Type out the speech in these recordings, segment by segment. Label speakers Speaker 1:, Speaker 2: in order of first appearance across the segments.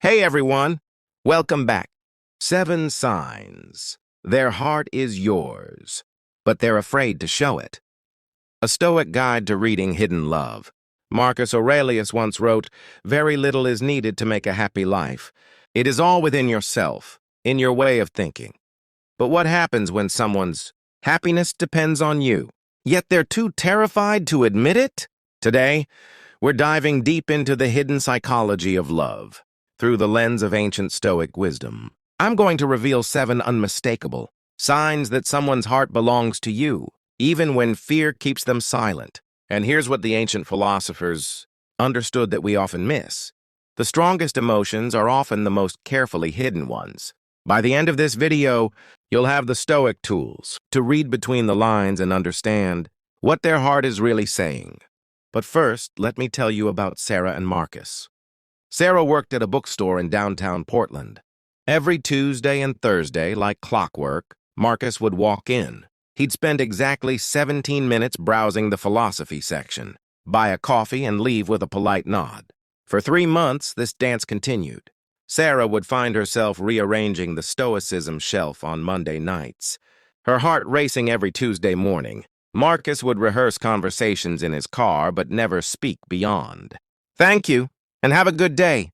Speaker 1: Hey everyone, welcome back. 7 signs. Their heart is yours, but they're afraid to show it. A Stoic guide to reading hidden love. Marcus Aurelius once wrote, "Very little is needed to make a happy life. It is all within yourself, in your way of thinking." But what happens when someone's happiness depends on you, yet they're too terrified to admit it? Today, we're diving deep into the hidden psychology of love through the lens of ancient Stoic wisdom. I'm going to reveal 7 unmistakable signs that someone's heart belongs to you, even when fear keeps them silent. And here's what the ancient philosophers understood that we often miss. The strongest emotions are often the most carefully hidden ones. By the end of this video, you'll have the Stoic tools to read between the lines and understand what their heart is really saying. But first, let me tell you about Sarah and Marcus. Sarah worked at a bookstore in downtown Portland. Every Tuesday and Thursday, like clockwork, Marcus would walk in. He'd spend exactly 17 minutes browsing the philosophy section, buy a coffee, and leave with a polite nod. For 3 months, this dance continued. Sarah would find herself rearranging the Stoicism shelf on Monday nights, her heart racing every Tuesday morning. Marcus would rehearse conversations in his car but never speak beyond. "Thank you, and have a good day."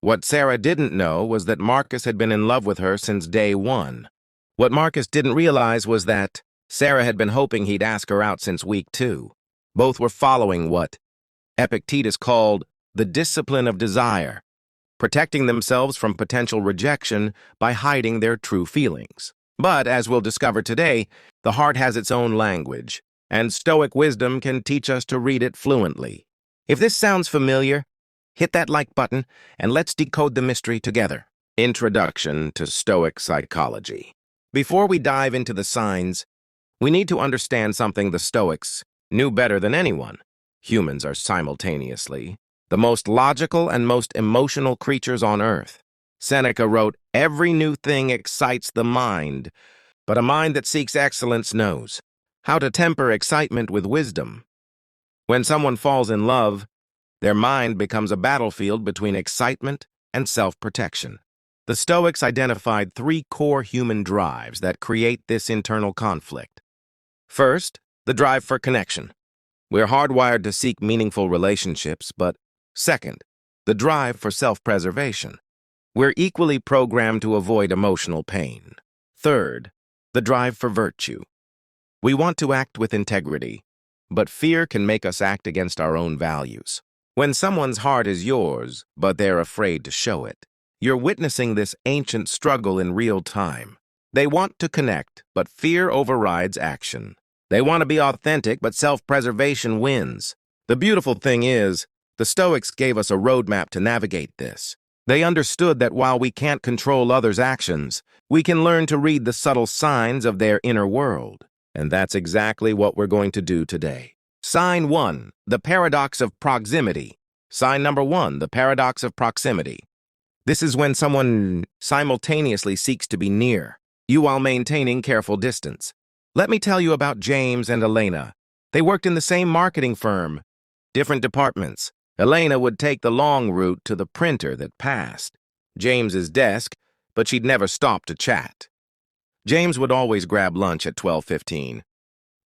Speaker 1: What Sarah didn't know was that Marcus had been in love with her since day one. What Marcus didn't realize was that Sarah had been hoping he'd ask her out since week 2. Both were following what Epictetus called the discipline of desire, protecting themselves from potential rejection by hiding their true feelings. But, as we'll discover today, the heart has its own language, and Stoic wisdom can teach us to read it fluently. If this sounds familiar, hit that like button, and let's decode the mystery together. Introduction to Stoic psychology. Before we dive into the signs, we need to understand something the Stoics knew better than anyone. Humans are simultaneously the most logical and most emotional creatures on earth. Seneca wrote, "Every new thing excites the mind, but a mind that seeks excellence knows how to temper excitement with wisdom." When someone falls in love, their mind becomes a battlefield between excitement and self-protection. The Stoics identified 3 core human drives that create this internal conflict. First, the drive for connection. We're hardwired to seek meaningful relationships, but second, the drive for self-preservation. We're equally programmed to avoid emotional pain. Third, the drive for virtue. We want to act with integrity, but fear can make us act against our own values. When someone's heart is yours, but they're afraid to show it, you're witnessing this ancient struggle in real time. They want to connect, but fear overrides action. They want to be authentic, but self-preservation wins. The beautiful thing is, the Stoics gave us a roadmap to navigate this. They understood that while we can't control others' actions, we can learn to read the subtle signs of their inner world. And that's exactly what we're going to do today. Sign 1, the paradox of proximity. Sign number 1, the paradox of proximity. This is when someone simultaneously seeks to be near you while maintaining careful distance. Let me tell you about James and Elena. They worked in the same marketing firm, different departments. Elena would take the long route to the printer that passed James's desk, but she'd never stop to chat. James would always grab lunch at 12:15,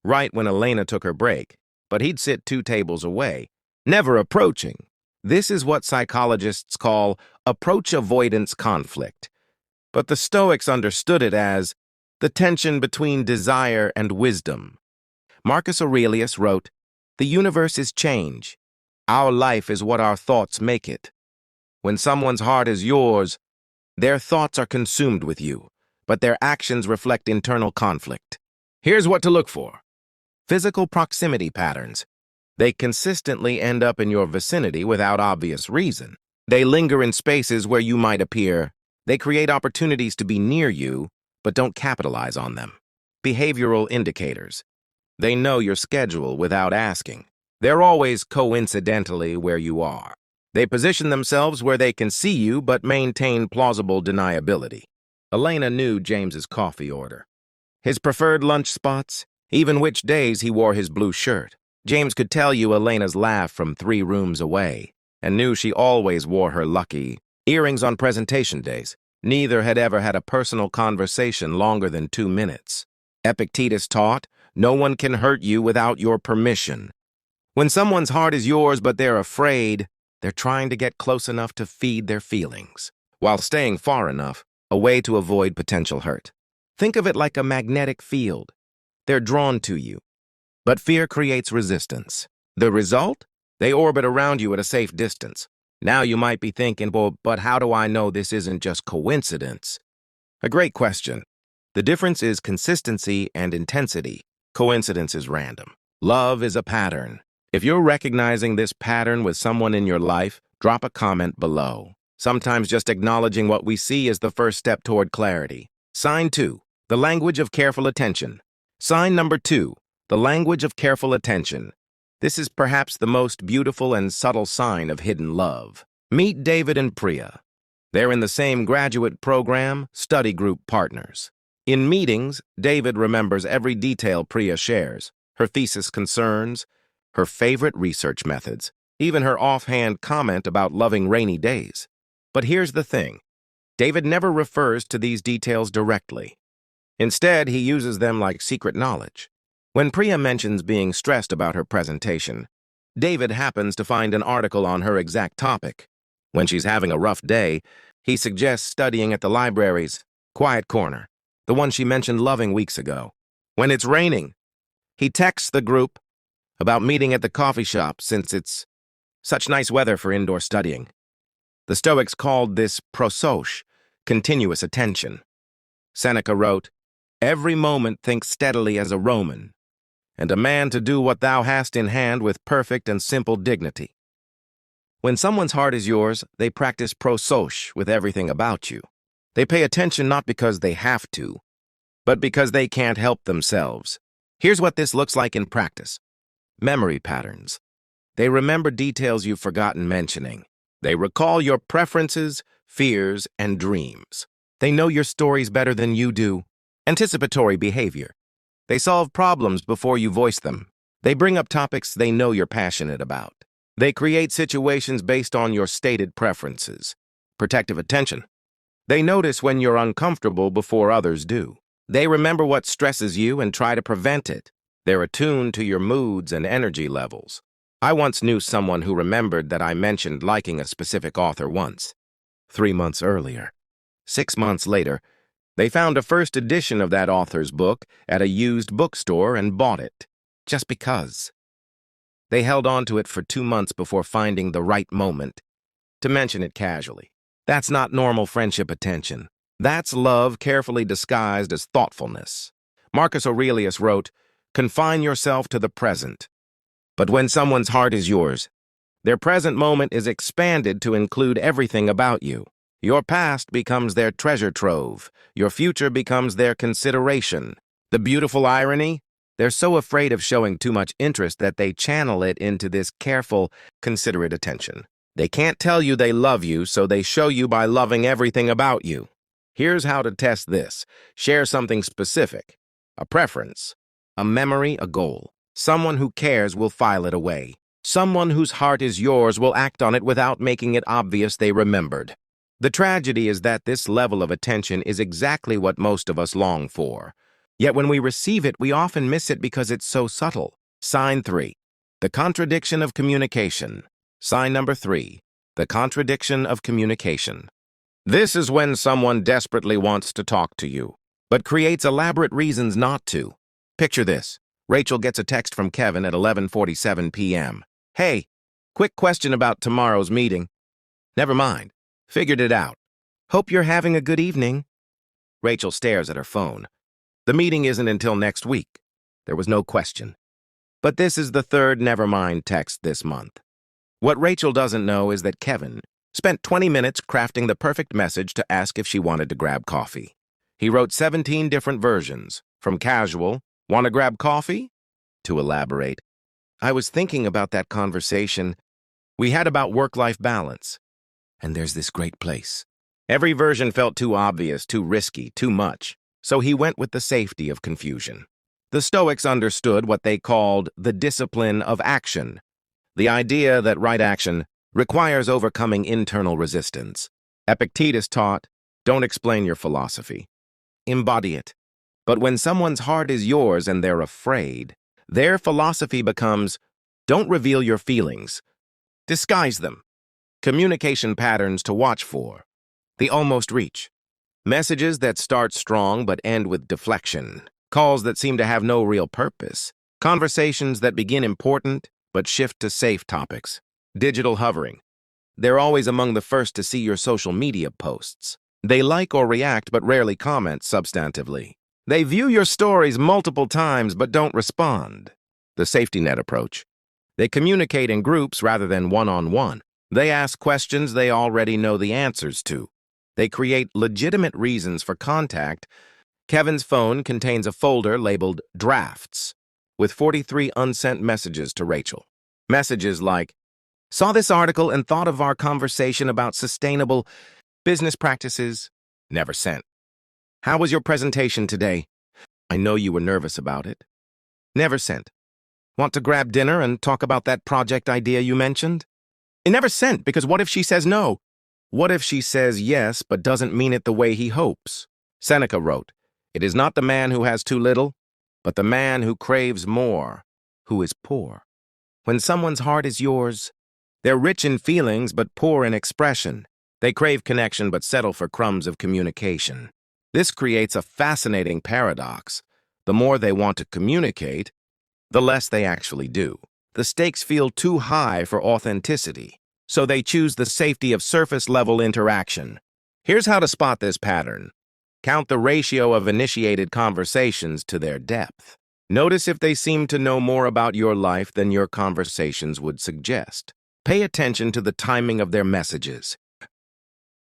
Speaker 1: right when Elena took her break, but he'd sit 2 tables away, never approaching. This is what psychologists call approach avoidance conflict. But the Stoics understood it as the tension between desire and wisdom. Marcus Aurelius wrote, "The universe is change. Our life is what our thoughts make it." When someone's heart is yours, their thoughts are consumed with you, but their actions reflect internal conflict. Here's what to look for. Physical proximity patterns. They consistently end up in your vicinity without obvious reason. They linger in spaces where you might appear. They create opportunities to be near you, but don't capitalize on them. Behavioral indicators. They know your schedule without asking. They're always coincidentally where you are. They position themselves where they can see you but maintain plausible deniability. Elena knew James's coffee order, his preferred lunch spots, even which days he wore his blue shirt. James could tell you Elena's laugh from 3 rooms away, and knew she always wore her lucky, Earrings on presentation days. Neither had ever had a personal conversation longer than 2 minutes. Epictetus taught, no one can hurt you without your permission. When someone's heart is yours but they're afraid, they're trying to get close enough to feed their feelings, while staying far enough away to avoid potential hurt. Think of it like a magnetic field. They're drawn to you, but fear creates resistance. The result? They orbit around you at a safe distance. Now you might be thinking, well, but how do I know this isn't just coincidence? A great question. The difference is consistency and intensity. Coincidence is random. Love is a pattern. If you're recognizing this pattern with someone in your life, drop a comment below. Sometimes just acknowledging what we see is the first step toward clarity. Sign 2, the language of careful attention. Sign number 2, the language of careful attention. This is perhaps the most beautiful and subtle sign of hidden love. Meet David and Priya. They're in the same graduate program, study group partners. In meetings, David remembers every detail Priya shares, her thesis concerns, her favorite research methods, even her offhand comment about loving rainy days. But here's the thing. David never refers to these details directly. Instead, he uses them like secret knowledge. When Priya mentions being stressed about her presentation, David happens to find an article on her exact topic. When she's having a rough day, he suggests studying at the library's quiet corner, the one she mentioned loving weeks ago. When it's raining, he texts the group about meeting at the coffee shop since it's such nice weather for indoor studying. The Stoics called this prosoche, continuous attention. Seneca wrote, "Every moment think steadily as a Roman, and a man to do what thou hast in hand with perfect and simple dignity." When someone's heart is yours, they practice prosoche with everything about you. They pay attention not because they have to, but because they can't help themselves. Here's what this looks like in practice. Memory patterns. They remember details you've forgotten mentioning. They recall your preferences, fears, and dreams. They know your stories better than you do. Anticipatory behavior. They solve problems before you voice them. They bring up topics they know you're passionate about. They create situations based on your stated preferences. Protective attention. They notice when you're uncomfortable before others do. They remember what stresses you and try to prevent it. They're attuned to your moods and energy levels. I once knew someone who remembered that I mentioned liking a specific author once, 3 months earlier. 6 months later, they found a first edition of that author's book at a used bookstore and bought it, just because. They held on to it for 2 months before finding the right moment to mention it casually. That's not normal friendship attention. That's love carefully disguised as thoughtfulness. Marcus Aurelius wrote, "Confine yourself to the present." But when someone's heart is yours, their present moment is expanded to include everything about you. Your past becomes their treasure trove. Your future becomes their consideration. The beautiful irony? They're so afraid of showing too much interest that they channel it into this careful, considerate attention. They can't tell you they love you, so they show you by loving everything about you. Here's how to test this. Share something specific, a preference, a memory, a goal. Someone who cares will file it away. Someone whose heart is yours will act on it without making it obvious they remembered. The tragedy is that this level of attention is exactly what most of us long for. Yet when we receive it, we often miss it because it's so subtle. Sign 3. The contradiction of communication. Sign number 3. The contradiction of communication. This is when someone desperately wants to talk to you, but creates elaborate reasons not to. Picture this. Rachel gets a text from Kevin at 11:47 p.m. "Hey, quick question about tomorrow's meeting." "Never mind. Figured it out. Hope you're having a good evening." Rachel stares at her phone. The meeting isn't until next week. There was no question. But this is the third never mind text this month. What Rachel doesn't know is that Kevin spent 20 minutes crafting the perfect message to ask if she wanted to grab coffee. He wrote 17 different versions, from casual, "Want to grab coffee?" to elaborate, "I was thinking about that conversation we had about work-life balance, and there's this great place." Every version felt too obvious, too risky, too much, so he went with the safety of confusion. The Stoics understood what they called the discipline of action, the idea that right action requires overcoming internal resistance. Epictetus taught, don't explain your philosophy. Embody it. But when someone's heart is yours and they're afraid, their philosophy becomes, don't reveal your feelings. Disguise them. Communication patterns to watch for. The almost reach. Messages that start strong but end with deflection. Calls that seem to have no real purpose. Conversations that begin important but shift to safe topics. Digital hovering. They're always among the first to see your social media posts. They like or react but rarely comment substantively. They view your stories multiple times but don't respond. The safety net approach. They communicate in groups rather than one-on-one. They ask questions they already know the answers to. They create legitimate reasons for contact. Kevin's phone contains a folder labeled Drafts with 43 unsent messages to Rachel. Messages like, saw this article and thought of our conversation about sustainable business practices. Never sent. How was your presentation today? I know you were nervous about it. Never sent. Want to grab dinner and talk about that project idea you mentioned? It never sent, because what if she says no? What if she says yes but doesn't mean it the way he hopes? Seneca wrote, it is not the man who has too little, but the man who craves more, who is poor. When someone's heart is yours, they're rich in feelings but poor in expression. They crave connection but settle for crumbs of communication. This creates a fascinating paradox. The more they want to communicate, the less they actually do. The stakes feel too high for authenticity, so they choose the safety of surface-level interaction. Here's how to spot this pattern. Count the ratio of initiated conversations to their depth. Notice if they seem to know more about your life than your conversations would suggest. Pay attention to the timing of their messages.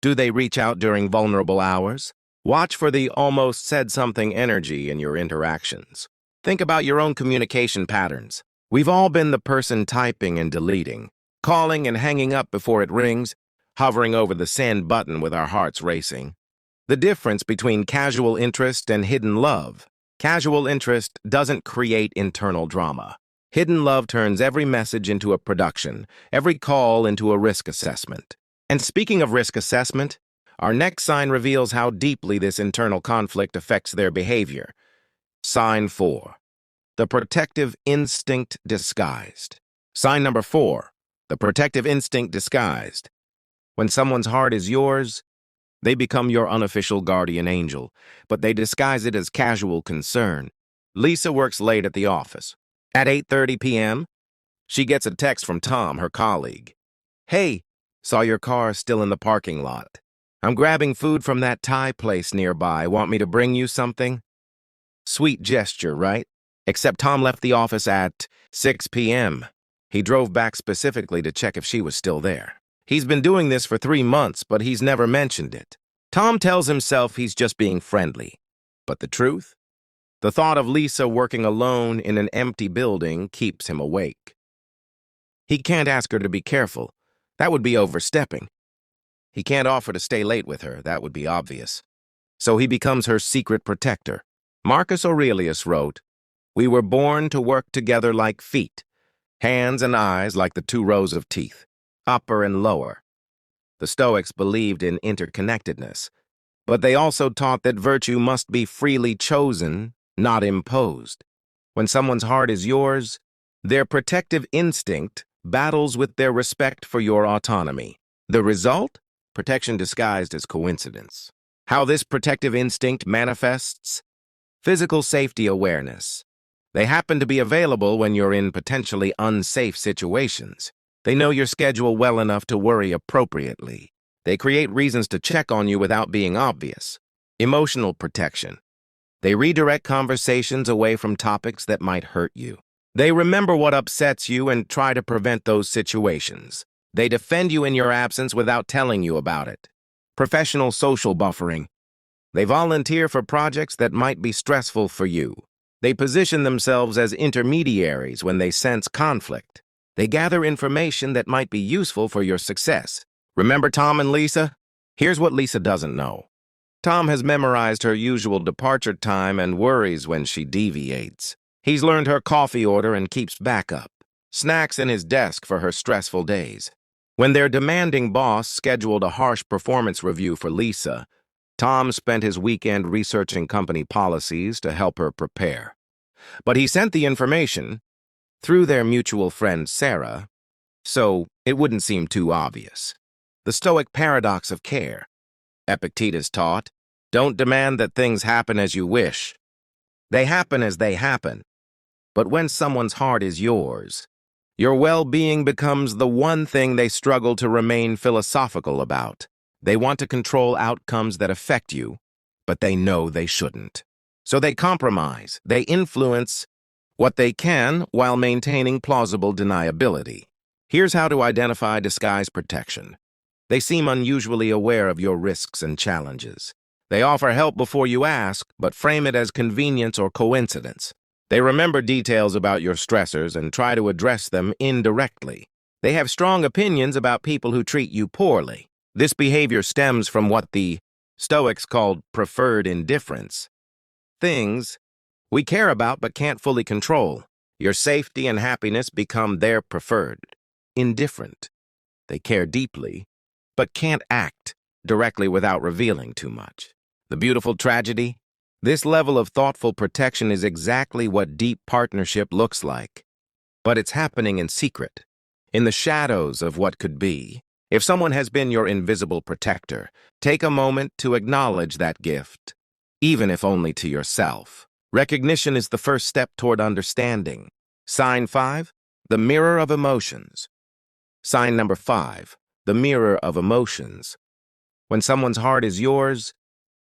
Speaker 1: Do they reach out during vulnerable hours? Watch for the almost said something energy in your interactions. Think about your own communication patterns. We've all been the person typing and deleting, calling and hanging up before it rings, hovering over the send button with our hearts racing. The difference between casual interest and hidden love. Casual interest doesn't create internal drama. Hidden love turns every message into a production, every call into a risk assessment. And speaking of risk assessment, our next sign reveals how deeply this internal conflict affects their behavior. Sign 4. The protective instinct disguised. Sign number 4. The protective instinct disguised. When someone's heart is yours, they become your unofficial guardian angel, but they disguise it as casual concern. Lisa works late at the office. At 8:30 p.m., she gets a text from Tom, her colleague. Hey, saw your car still in the parking lot. I'm grabbing food from that Thai place nearby. Want me to bring you something? Sweet gesture, right? Except Tom left the office at 6 p.m. He drove back specifically to check if she was still there. He's been doing this for 3 months, but he's never mentioned it. Tom tells himself he's just being friendly. But the truth? The thought of Lisa working alone in an empty building keeps him awake. He can't ask her to be careful. That would be overstepping. He can't offer to stay late with her. That would be obvious. So he becomes her secret protector. Marcus Aurelius wrote, we were born to work together like feet, hands and eyes like the 2 rows of teeth, upper and lower. The Stoics believed in interconnectedness, but they also taught that virtue must be freely chosen, not imposed. When someone's heart is yours, their protective instinct battles with their respect for your autonomy. The result? Protection disguised as coincidence. How this protective instinct manifests? Physical safety awareness. They happen to be available when you're in potentially unsafe situations. They know your schedule well enough to worry appropriately. They create reasons to check on you without being obvious. Emotional protection. They redirect conversations away from topics that might hurt you. They remember what upsets you and try to prevent those situations. They defend you in your absence without telling you about it. Professional social buffering. They volunteer for projects that might be stressful for you. They position themselves as intermediaries when they sense conflict. They gather information that might be useful for your success. Remember Tom and Lisa? Here's what Lisa doesn't know. Tom has memorized her usual departure time and worries when she deviates. He's learned her coffee order and keeps backup. Snacks in his desk for her stressful days. When their demanding boss scheduled a harsh performance review for Lisa, Tom spent his weekend researching company policies to help her prepare. But he sent the information through their mutual friend Sarah, so it wouldn't seem too obvious. The Stoic paradox of care. Epictetus taught, don't demand that things happen as you wish. They happen as they happen. But when someone's heart is yours, your well-being becomes the one thing they struggle to remain philosophical about. They want to control outcomes that affect you, but they know they shouldn't. So they compromise, they influence what they can while maintaining plausible deniability. Here's how to identify disguised protection. They seem unusually aware of your risks and challenges. They offer help before you ask, but frame it as convenience or coincidence. They remember details about your stressors and try to address them indirectly. They have strong opinions about people who treat you poorly. This behavior stems from what the Stoics called preferred indifference. Things we care about but can't fully control. Your safety and happiness become their preferred. Indifferent. They care deeply, but can't act directly without revealing too much. The beautiful tragedy? This level of thoughtful protection is exactly what deep partnership looks like. But it's happening in secret, in the shadows of what could be. If someone has been your invisible protector, take a moment to acknowledge that gift, even if only to yourself. Recognition is the first step toward understanding. Sign 5, the mirror of emotions. Sign number 5, the mirror of emotions. When someone's heart is yours,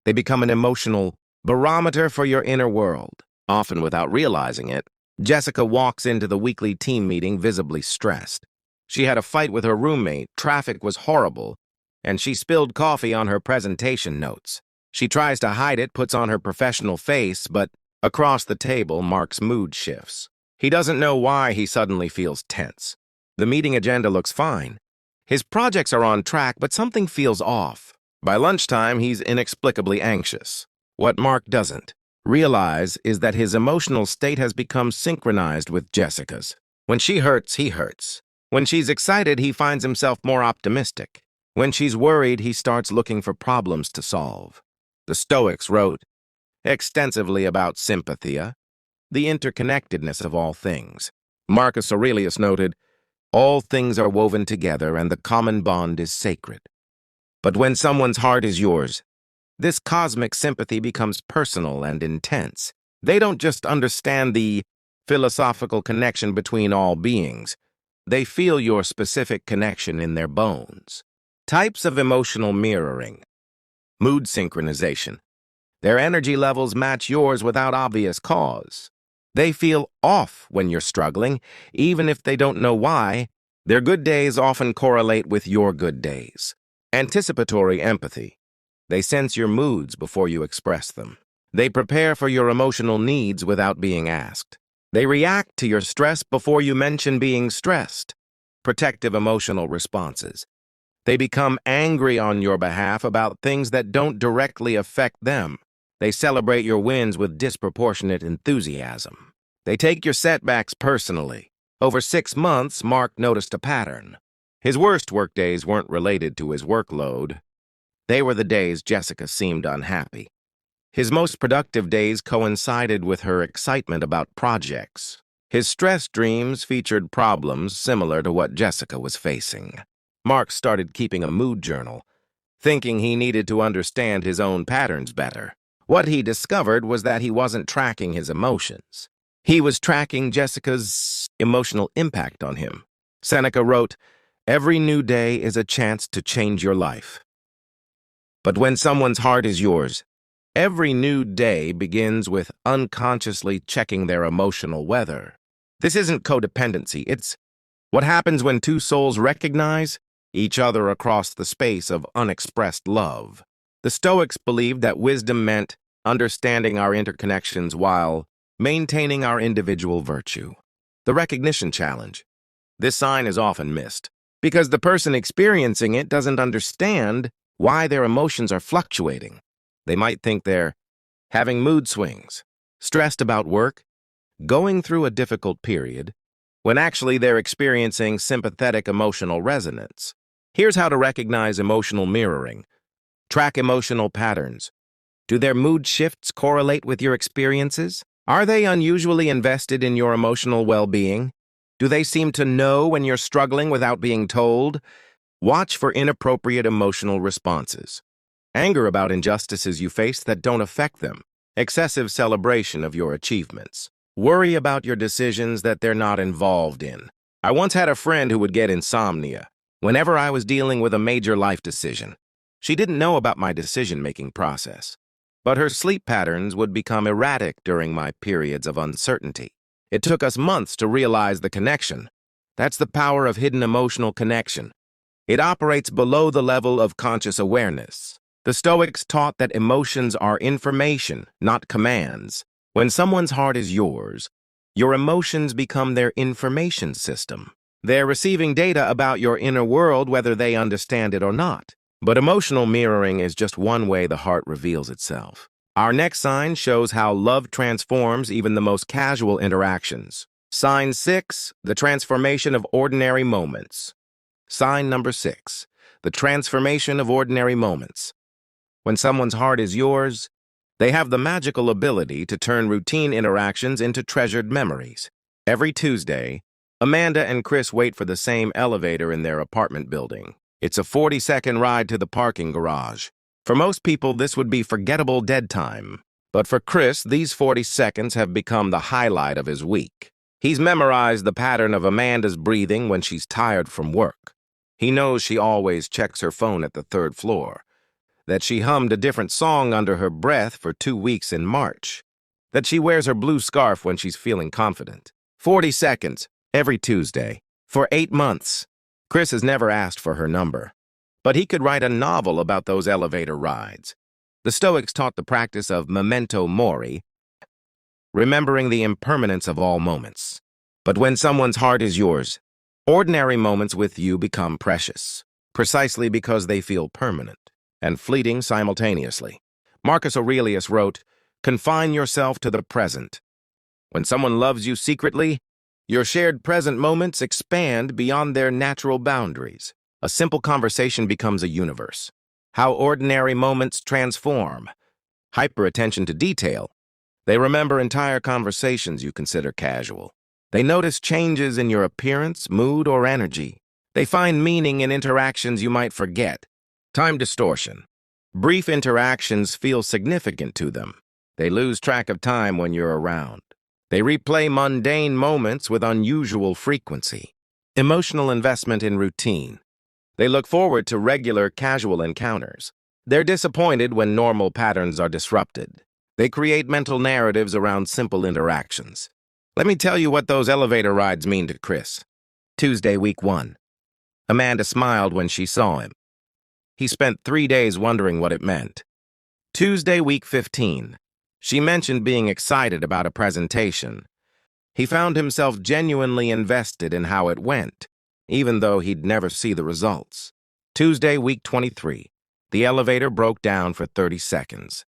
Speaker 1: they become an emotional barometer for your inner world. Often without realizing it, Jessica walks into the weekly team meeting visibly stressed. She had a fight with her roommate, traffic was horrible, and she spilled coffee on her presentation notes. She tries to hide it, puts on her professional face, but across the table, Mark's mood shifts. He doesn't know why he suddenly feels tense. The meeting agenda looks fine. His projects are on track, but something feels off. By lunchtime, he's inexplicably anxious. What Mark doesn't realize is that his emotional state has become synchronized with Jessica's. When she hurts, he hurts. When she's excited, he finds himself more optimistic. When she's worried, he starts looking for problems to solve. The Stoics wrote extensively about sympathia, the interconnectedness of all things. Marcus Aurelius noted, all things are woven together and the common bond is sacred. But when someone's heart is yours, this cosmic sympathy becomes personal and intense. They don't just understand the philosophical connection between all beings. They feel your specific connection in their bones. Types of emotional mirroring. Mood synchronization. Their energy levels match yours without obvious cause. They feel off when you're struggling, even if they don't know why. Their good days often correlate with your good days. Anticipatory empathy. They sense your moods before you express them. They prepare for your emotional needs without being asked. They react to your stress before you mention being stressed. Protective emotional responses. They become angry on your behalf about things that don't directly affect them. They celebrate your wins with disproportionate enthusiasm. They take your setbacks personally. Over 6 months, Mark noticed a pattern. His worst workdays weren't related to his workload. They were the days Jessica seemed unhappy. His most productive days coincided with her excitement about projects. His stress dreams featured problems similar to what Jessica was facing. Mark started keeping a mood journal, thinking he needed to understand his own patterns better. What he discovered was that he wasn't tracking his emotions. He was tracking Jessica's emotional impact on him. Seneca wrote, "Every new day is a chance to change your life." But when someone's heart is yours, every new day begins with unconsciously checking their emotional weather. This isn't codependency, it's what happens when two souls recognize each other across the space of unexpressed love. The Stoics believed that wisdom meant understanding our interconnections while maintaining our individual virtue. The recognition challenge. This sign is often missed because the person experiencing it doesn't understand why their emotions are fluctuating. They might think they're having mood swings, stressed about work, going through a difficult period, when actually they're experiencing sympathetic emotional resonance. Here's how to recognize emotional mirroring. Track emotional patterns. Do their mood shifts correlate with your experiences? Are they unusually invested in your emotional well-being? Do they seem to know when you're struggling without being told? Watch for inappropriate emotional responses. Anger about injustices you face that don't affect them. Excessive celebration of your achievements. Worry about your decisions that they're not involved in. I once had a friend who would get insomnia whenever I was dealing with a major life decision. She didn't know about my decision-making process, but her sleep patterns would become erratic during my periods of uncertainty. It took us months to realize the connection. That's the power of hidden emotional connection. It operates below the level of conscious awareness. The Stoics taught that emotions are information, not commands. When someone's heart is yours, your emotions become their information system. They're receiving data about your inner world whether they understand it or not. But emotional mirroring is just one way the heart reveals itself. Our next sign shows how love transforms even the most casual interactions. Sign 6, the transformation of ordinary moments. Sign number 6, the transformation of ordinary moments. When someone's heart is yours, they have the magical ability to turn routine interactions into treasured memories. Every Tuesday, Amanda and Chris wait for the same elevator in their apartment building. It's a 40-second ride to the parking garage. For most people, this would be forgettable dead time. But for Chris, these 40 seconds have become the highlight of his week. He's memorized the pattern of Amanda's breathing when she's tired from work. He knows she always checks her phone at the third floor, that she hummed a different song under her breath for 2 weeks in March, that she wears her blue scarf when she's feeling confident. 40 seconds, every Tuesday, for 8 months. Chris has never asked for her number, but he could write a novel about those elevator rides. The Stoics taught the practice of memento mori, remembering the impermanence of all moments. But when someone's heart is yours, ordinary moments with you become precious, precisely because they feel permanent and fleeting simultaneously. Marcus Aurelius wrote, "Confine yourself to the present. When someone loves you secretly, your shared present moments expand beyond their natural boundaries. A simple conversation becomes a universe. How ordinary moments transform. Hyper-attention to detail. They remember entire conversations you consider casual. They notice changes in your appearance, mood, or energy. They find meaning in interactions you might forget. Time distortion. Brief interactions feel significant to them. They lose track of time when you're around. They replay mundane moments with unusual frequency. Emotional investment in routine. They look forward to regular, casual encounters. They're disappointed when normal patterns are disrupted. They create mental narratives around simple interactions. Let me tell you what those elevator rides mean to Chris. Tuesday, week 1. Amanda smiled when she saw him. He spent 3 days wondering what it meant. Tuesday, week 15. She mentioned being excited about a presentation. He found himself genuinely invested in how it went, even though he'd never see the results. Tuesday, week 23. The elevator broke down for 30 seconds.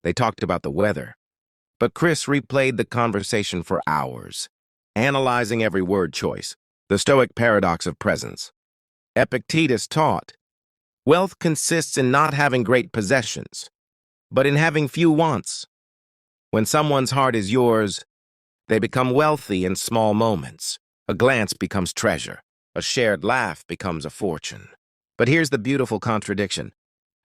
Speaker 1: They talked about the weather, but Chris replayed the conversation for hours, analyzing every word choice. The Stoic paradox of presence. Epictetus taught, wealth consists in not having great possessions, but in having few wants. When someone's heart is yours, they become wealthy in small moments. A glance becomes treasure. A shared laugh becomes a fortune. But here's the beautiful contradiction.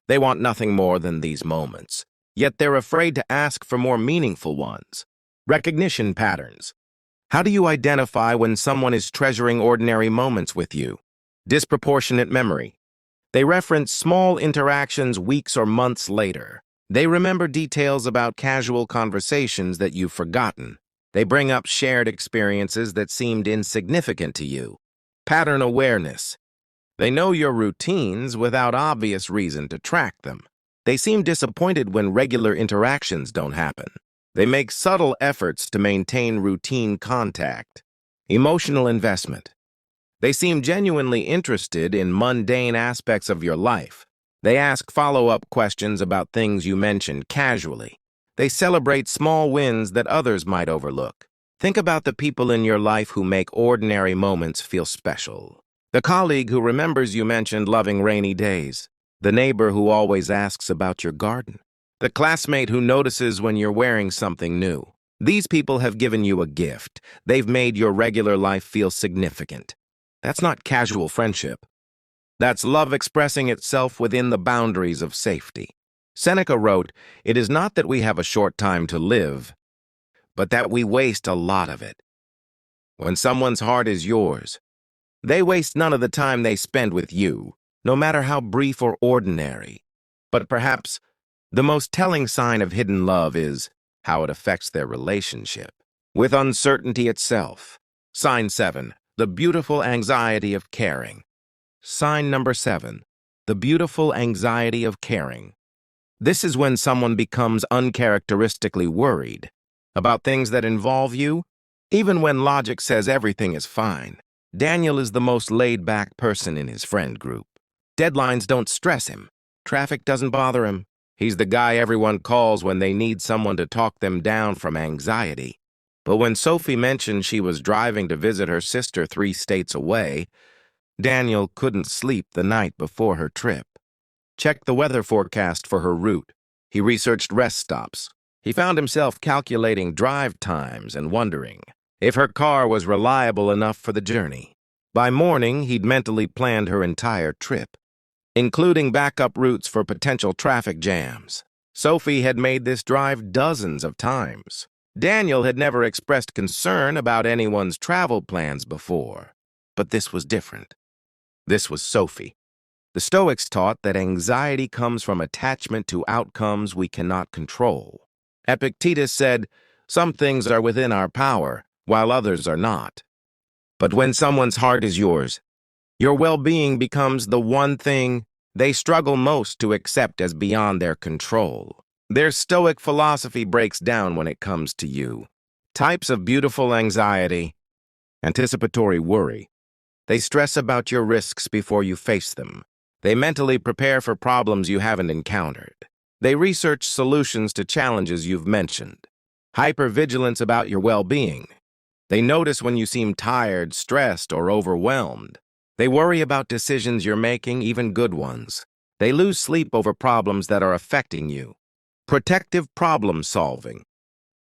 Speaker 1: They want nothing more than these moments, yet they're afraid to ask for more meaningful ones. Recognition patterns. How do you identify when someone is treasuring ordinary moments with you? Disproportionate memory. They reference small interactions weeks or months later. They remember details about casual conversations that you've forgotten. They bring up shared experiences that seemed insignificant to you. Pattern awareness. They know your routines without obvious reason to track them. They seem disappointed when regular interactions don't happen. They make subtle efforts to maintain routine contact. Emotional investment. They seem genuinely interested in mundane aspects of your life. They ask follow-up questions about things you mentioned casually. They celebrate small wins that others might overlook. Think about the people in your life who make ordinary moments feel special. The colleague who remembers you mentioned loving rainy days. The neighbor who always asks about your garden. The classmate who notices when you're wearing something new. These people have given you a gift. They've made your regular life feel significant. That's not casual friendship. That's love expressing itself within the boundaries of safety. Seneca wrote, "It is not that we have a short time to live, but that we waste a lot of it." When someone's heart is yours, they waste none of the time they spend with you, no matter how brief or ordinary. But perhaps the most telling sign of hidden love is how it affects their relationship with uncertainty itself. Sign 7, the beautiful anxiety of caring. Sign number 7, the beautiful anxiety of caring. This is when someone becomes uncharacteristically worried about things that involve you, even when logic says everything is fine. Daniel is the most laid-back person in his friend group. Deadlines don't stress him. Traffic doesn't bother him. He's the guy everyone calls when they need someone to talk them down from anxiety. But when Sophie mentioned she was driving to visit her sister 3 states away, Daniel couldn't sleep the night before her trip. Checked the weather forecast for her route. He researched rest stops. He found himself calculating drive times and wondering if her car was reliable enough for the journey. By morning, he'd mentally planned her entire trip, including backup routes for potential traffic jams. Sophie had made this drive dozens of times. Daniel had never expressed concern about anyone's travel plans before, but this was different. This was Sophie. The Stoics taught that anxiety comes from attachment to outcomes we cannot control. Epictetus said, "Some things are within our power, while others are not." But when someone's heart is yours, your well-being becomes the one thing they struggle most to accept as beyond their control. Their Stoic philosophy breaks down when it comes to you. Types of beautiful anxiety. Anticipatory worry. They stress about your risks before you face them. They mentally prepare for problems you haven't encountered. They research solutions to challenges you've mentioned. Hypervigilance about your well-being. They notice when you seem tired, stressed, or overwhelmed. They worry about decisions you're making, even good ones. They lose sleep over problems that are affecting you. Protective problem solving.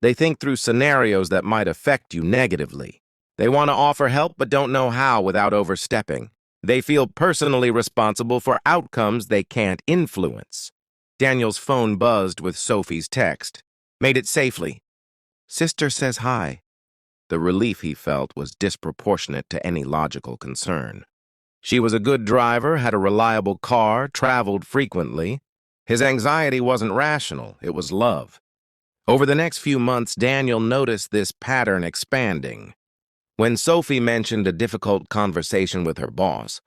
Speaker 1: They think through scenarios that might affect you negatively. They want to offer help but don't know how without overstepping. They feel personally responsible for outcomes they can't influence. Daniel's phone buzzed with Sophie's text. Made it safely. "Sister says hi." The relief he felt was disproportionate to any logical concern. She was a good driver, had a reliable car, traveled frequently. His anxiety wasn't rational, it was love. Over the next few months, Daniel noticed this pattern expanding. When Sophie mentioned a difficult conversation with her boss,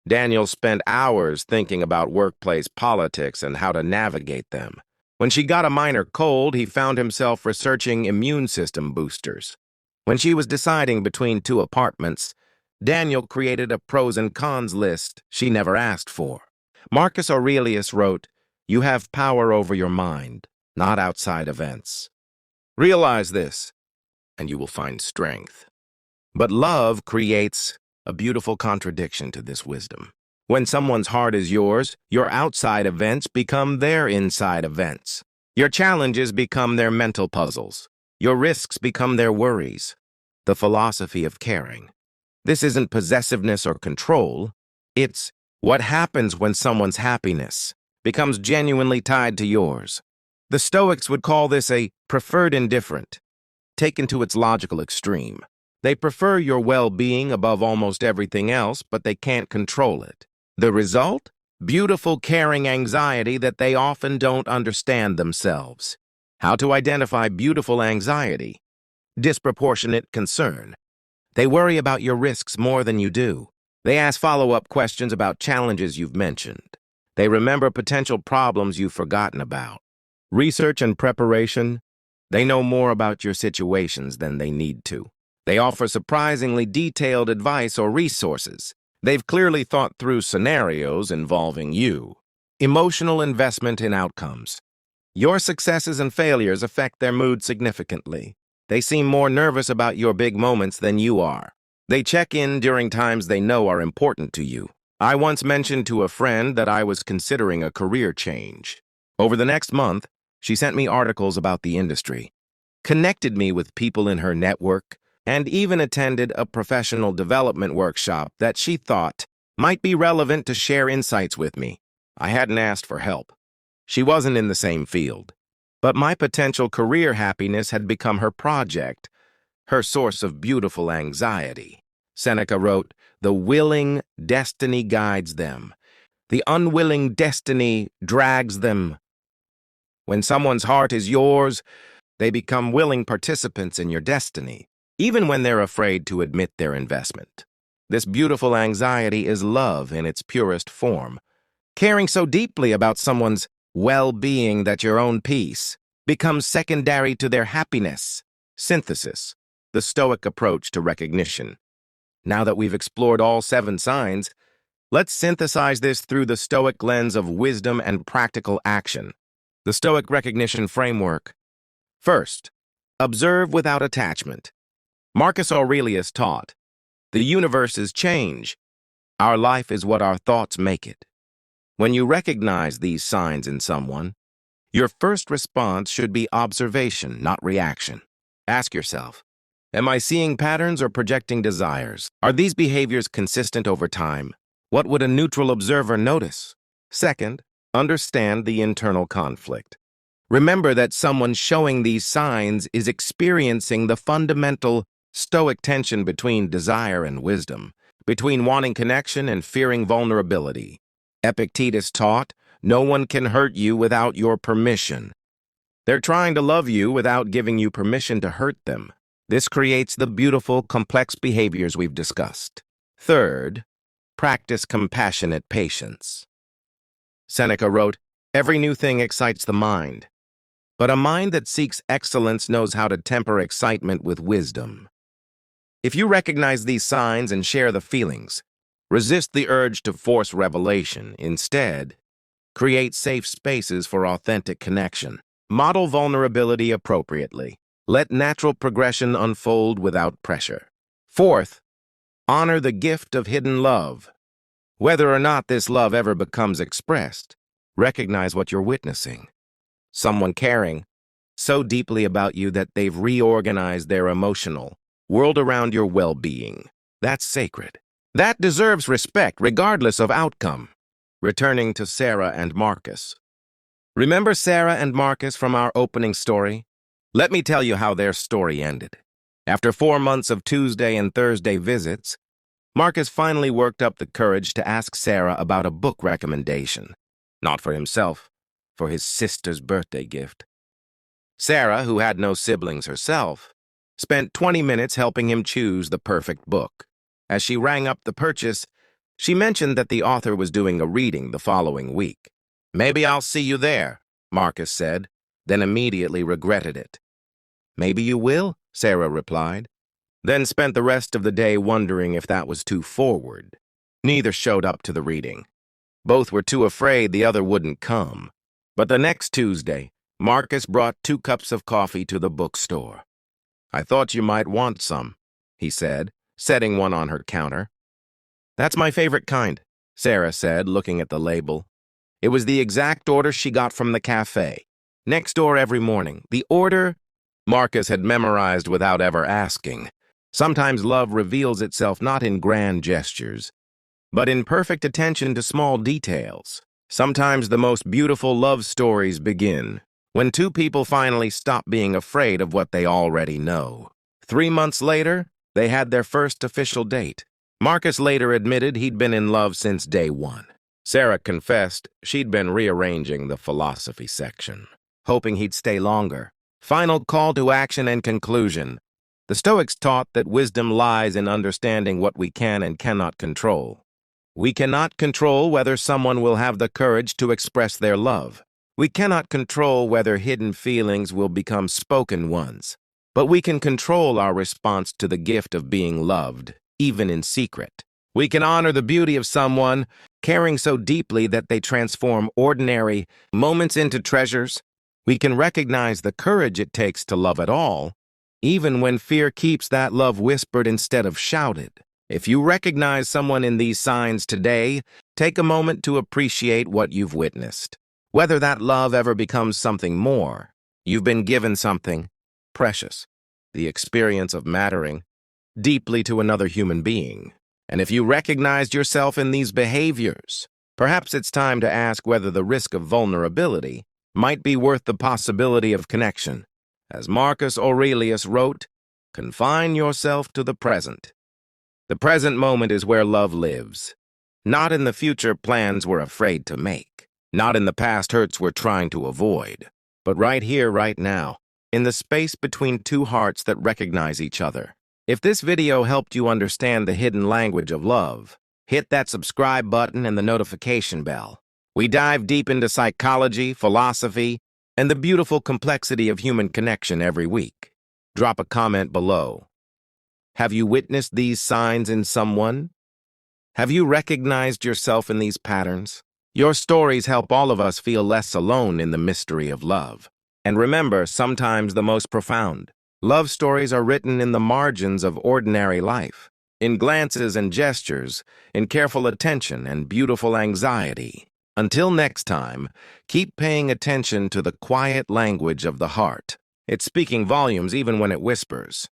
Speaker 1: Daniel spent hours thinking about workplace politics and how to navigate them. When she got a minor cold, he found himself researching immune system boosters. When she was deciding between 2 apartments, Daniel created a pros and cons list she never asked for. Marcus Aurelius wrote, "You have power over your mind, not outside events. Realize this, and you will find strength." But love creates a beautiful contradiction to this wisdom. When someone's heart is yours, your outside events become their inside events. Your challenges become their mental puzzles. Your risks become their worries. The philosophy of caring. This isn't possessiveness or control. It's what happens when someone's happiness becomes genuinely tied to yours. The Stoics would call this a preferred indifferent, taken to its logical extreme. They prefer your well-being above almost everything else, but they can't control it. The result? Beautiful, caring anxiety that they often don't understand themselves. How to identify beautiful anxiety? Disproportionate concern. They worry about your risks more than you do. They ask follow-up questions about challenges you've mentioned. They remember potential problems you've forgotten about. Research and preparation. They know more about your situations than they need to. They offer surprisingly detailed advice or resources. They've clearly thought through scenarios involving you. Emotional investment in outcomes. Your successes and failures affect their mood significantly. They seem more nervous about your big moments than you are. They check in during times they know are important to you. I once mentioned to a friend that I was considering a career change. Over the next month, she sent me articles about the industry, connected me with people in her network, and even attended a professional development workshop that she thought might be relevant to share insights with me. I hadn't asked for help. She wasn't in the same field. But my potential career happiness had become her project, her source of beautiful anxiety. Seneca wrote, "The willing destiny guides them. The unwilling destiny drags them." When someone's heart is yours, they become willing participants in your destiny, even when they're afraid to admit their investment. This beautiful anxiety is love in its purest form, caring so deeply about someone's well-being that your own peace becomes secondary to their happiness. Synthesis, the Stoic approach to recognition. Now that we've explored all 7 signs, let's synthesize this through the Stoic lens of wisdom and practical action. The Stoic recognition framework. First, observe without attachment. Marcus Aurelius taught, "The universe is change. Our life is what our thoughts make it." When you recognize these signs in someone, your first response should be observation, not reaction. Ask yourself, am I seeing patterns or projecting desires? Are these behaviors consistent over time? What would a neutral observer notice? Second, understand the internal conflict. Remember that someone showing these signs is experiencing the fundamental Stoic tension between desire and wisdom, between wanting connection and fearing vulnerability. Epictetus taught, "No one can hurt you without your permission." They're trying to love you without giving you permission to hurt them. This creates the beautiful, complex behaviors we've discussed. Third, practice compassionate patience. Seneca wrote, "Every new thing excites the mind, but a mind that seeks excellence knows how to temper excitement with wisdom." If you recognize these signs and share the feelings, resist the urge to force revelation. Instead, create safe spaces for authentic connection. Model vulnerability appropriately. Let natural progression unfold without pressure. Fourth, honor the gift of hidden love. Whether or not this love ever becomes expressed, recognize what you're witnessing. Someone caring so deeply about you that they've reorganized their emotional world around your well-being. That's sacred. That deserves respect regardless of outcome. Returning to Sarah and Marcus. Remember Sarah and Marcus from our opening story? Let me tell you how their story ended. After 4 months of Tuesday and Thursday visits, Marcus finally worked up the courage to ask Sarah about a book recommendation. Not for himself, for his sister's birthday gift. Sarah, who had no siblings herself, spent 20 minutes helping him choose the perfect book. As she rang up the purchase, she mentioned that the author was doing a reading the following week. "Maybe I'll see you there," Marcus said, then immediately regretted it. "Maybe you will," Sarah replied, then spent the rest of the day wondering if that was too forward. Neither showed up to the reading. Both were too afraid the other wouldn't come. But the next Tuesday, Marcus brought 2 cups of coffee to the bookstore. "I thought you might want some," he said, setting one on her counter. "That's my favorite kind," Sarah said, looking at the label. It was the exact order she got from the cafe. Next door every morning. The order Marcus had memorized without ever asking. Sometimes love reveals itself not in grand gestures, but in perfect attention to small details. Sometimes the most beautiful love stories begin when 2 people finally stop being afraid of what they already know. 3 months later, they had their first official date. Marcus later admitted he'd been in love since day 1. Sarah confessed she'd been rearranging the philosophy section, hoping he'd stay longer. Final call to action and conclusion. The Stoics taught that wisdom lies in understanding what we can and cannot control. We cannot control whether someone will have the courage to express their love. We cannot control whether hidden feelings will become spoken ones. But we can control our response to the gift of being loved, even in secret. We can honor the beauty of someone, caring so deeply that they transform ordinary moments into treasures. We can recognize the courage it takes to love at all, even when fear keeps that love whispered instead of shouted. If you recognize someone in these signs today, take a moment to appreciate what you've witnessed. Whether that love ever becomes something more, you've been given something precious, the experience of mattering deeply to another human being. And if you recognized yourself in these behaviors, perhaps it's time to ask whether the risk of vulnerability might be worth the possibility of connection. As Marcus Aurelius wrote, confine yourself to the present. The present moment is where love lives, not in the future plans we're afraid to make, not in the past hurts we're trying to avoid, but right here, right now, in the space between two hearts that recognize each other. If this video helped you understand the hidden language of love, hit that subscribe button and the notification bell. We dive deep into psychology, philosophy, and the beautiful complexity of human connection every week. Drop a comment below. Have you witnessed these signs in someone? Have you recognized yourself in these patterns? Your stories help all of us feel less alone in the mystery of love. And remember, sometimes the most profound love stories are written in the margins of ordinary life, in glances and gestures, in careful attention and beautiful anxiety. Until next time, keep paying attention to the quiet language of the heart. It's speaking volumes even when it whispers.